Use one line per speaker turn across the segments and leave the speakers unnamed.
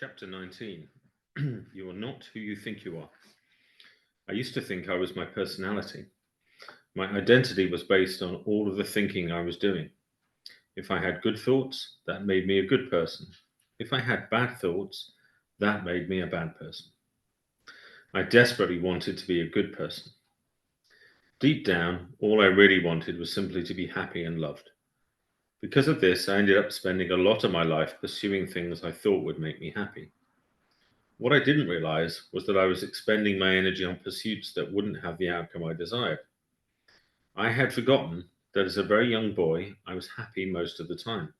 Chapter 19. You are not who you think you are. I used to think I was my personality. My identity was based on all of the thinking I was doing. If I had good thoughts, that made me a good person. If I had bad thoughts, that made me a bad person. I desperately wanted to be a good person. Deep down, all I really wanted was simply to be happy and loved. Because of this, I ended up spending a lot of my life pursuing things I thought would make me happy. What I didn't realize was that I was expending my energy on pursuits that wouldn't have the outcome I desired. I had forgotten that as a very young boy, I was happy most of the time.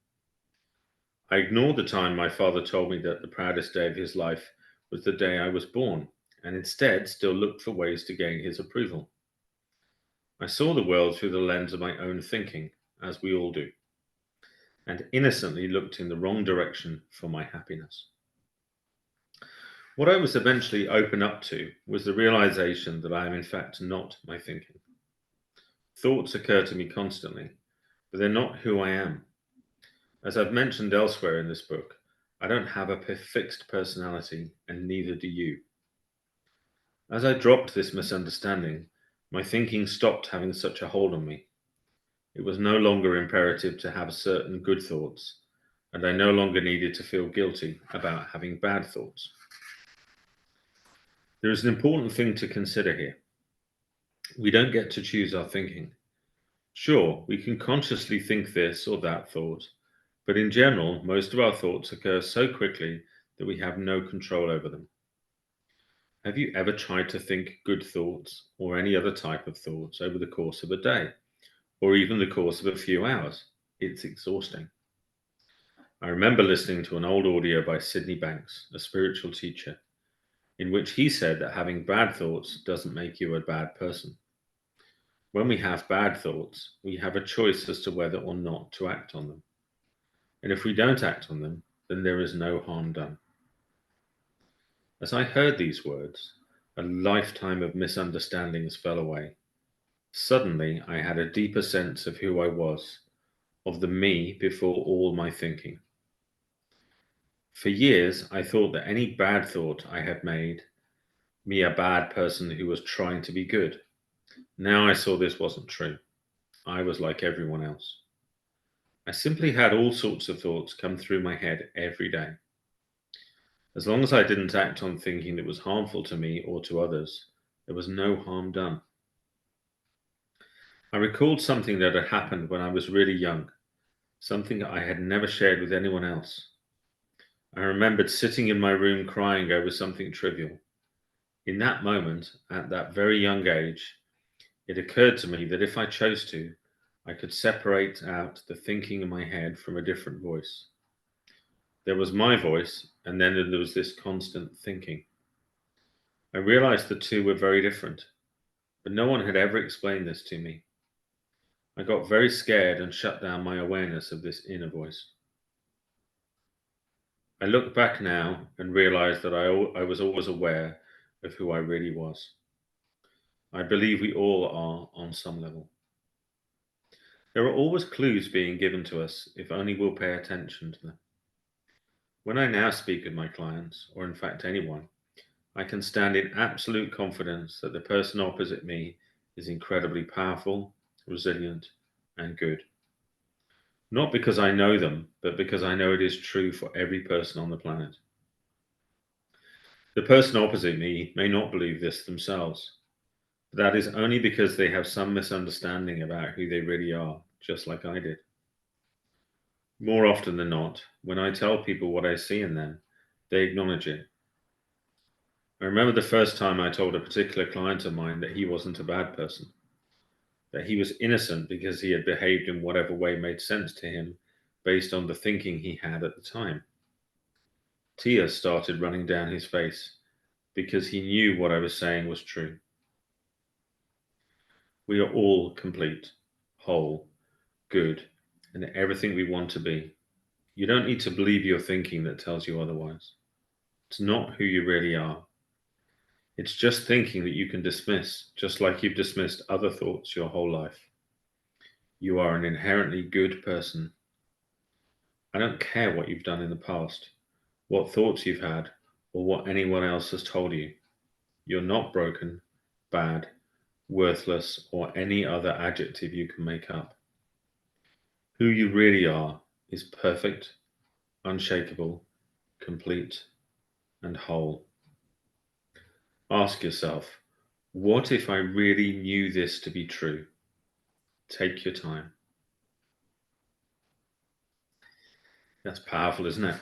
I ignored the time my father told me that the proudest day of his life was the day I was born, and instead still looked for ways to gain his approval. I saw the world through the lens of my own thinking, as we all do, and innocently looked in the wrong direction for my happiness. What I was eventually open up to was the realization that I am in fact not my thinking. Thoughts occur to me constantly, but they're not who I am. As I've mentioned elsewhere in this book, I don't have a fixed personality, and neither do you. As I dropped this misunderstanding, my thinking stopped having such a hold on me. It was no longer imperative to have certain good thoughts, and I no longer needed to feel guilty about having bad thoughts. There is an important thing to consider here. We don't get to choose our thinking. Sure, we can consciously think this or that thought, but in general, most of our thoughts occur so quickly that we have no control over them. Have you ever tried to think good thoughts or any other type of thoughts over the course of a day, or even the course of a few hours? It's exhausting. I remember listening to an old audio by Sydney Banks, a spiritual teacher, in which he said that having bad thoughts doesn't make you a bad person. When we have bad thoughts, we have a choice as to whether or not to act on them. And if we don't act on them, then there is no harm done. As I heard these words, a lifetime of misunderstandings fell away. Suddenly, I had a deeper sense of who I was, of the me before all my thinking. For years, I thought that any bad thought I had made me a bad person who was trying to be good. Now I saw this wasn't true. I was like everyone else. I simply had all sorts of thoughts come through my head every day. As long as I didn't act on thinking that was harmful to me or to others, there was no harm done. I recalled something that had happened when I was really young, something I had never shared with anyone else. I remembered sitting in my room crying over something trivial. In that moment, at that very young age, it occurred to me that if I chose to, I could separate out the thinking in my head from a different voice. There was my voice, and then there was this constant thinking. I realized the two were very different, but no one had ever explained this to me. I got very scared and shut down my awareness of this inner voice. I look back now and realize that I was always aware of who I really was. I believe we all are on some level. There are always clues being given to us if only we'll pay attention to them. When I now speak with my clients, or in fact anyone, I can stand in absolute confidence that the person opposite me is incredibly powerful, resilient, and good. Not because I know them, but because I know it is true for every person on the planet. The person opposite me may not believe this themselves, but that is only because they have some misunderstanding about who they really are, just like I did. More often than not, when I tell people what I see in them, they acknowledge it. I remember the first time I told a particular client of mine that he wasn't a bad person, that he was innocent because he had behaved in whatever way made sense to him based on the thinking he had at the time. Tears started running down his face because he knew what I was saying was true. We are all complete, whole, good, and everything we want to be. You don't need to believe your thinking that tells you otherwise. It's not who you really are. It's just thinking that you can dismiss, just like you've dismissed other thoughts your whole life. You are an inherently good person. I don't care what you've done in the past. what thoughts you've had, or what anyone else has told you. You're not broken, bad, worthless, or any other adjective you can make up. Who you really are is perfect, unshakable, complete, and whole. Ask yourself, what if I really knew this to be true? Take your time. That's powerful, isn't it?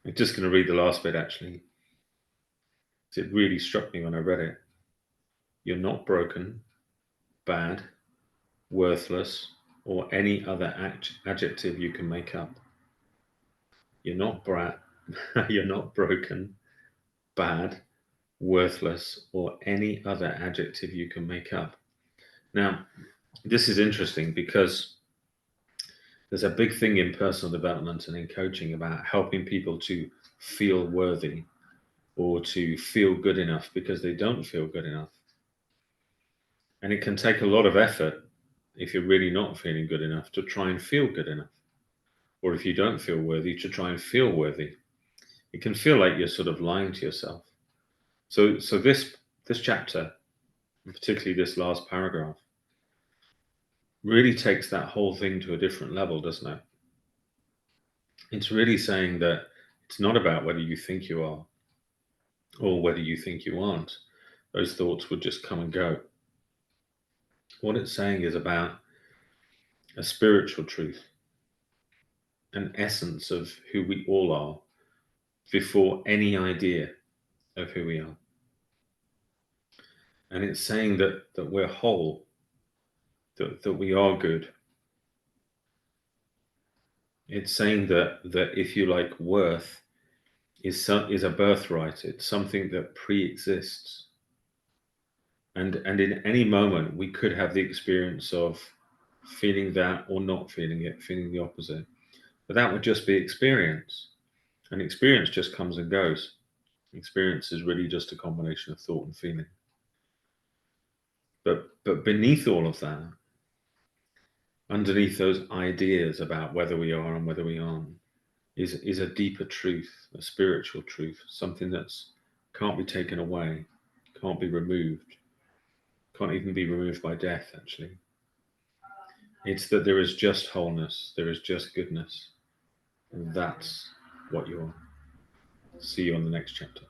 I'm just going to read the last bit actually. It really struck me when I read it. You're not broken, bad, worthless, or any other adjective you can make up. You're not you're not broken, bad, worthless, or any other adjective you can make up. Now, this is interesting because there's a big thing in personal development and in coaching about helping people to feel worthy or to feel good enough because they don't feel good enough. And it can take a lot of effort if you're really not feeling good enough to try and feel good enough. Or if you don't feel worthy, to try and feel worthy. It can feel like you're sort of lying to yourself. So this chapter, and particularly this last paragraph, really takes that whole thing to a different level, doesn't it? It's really saying that it's not about whether you think you are or whether you think you aren't. Those thoughts would just come and go. What it's saying is about a spiritual truth, an essence of who we all are before any idea of who we are. And it's saying that we're whole, that we are good. It's saying that if you like, worth is a birthright. It's something that pre-exists. And in any moment, we could have the experience of feeling that or not feeling it, feeling the opposite. But that would just be experience. And experience just comes and goes. Experience is really just a combination of thought and feeling. But beneath all of that, underneath those ideas about whether we are and whether we aren't, is a deeper truth, a spiritual truth, something that's can't be taken away, can't be removed, can't even be removed by death, actually. It's that there is just wholeness, there is just goodness, and that's what you are. See you on the next chapter.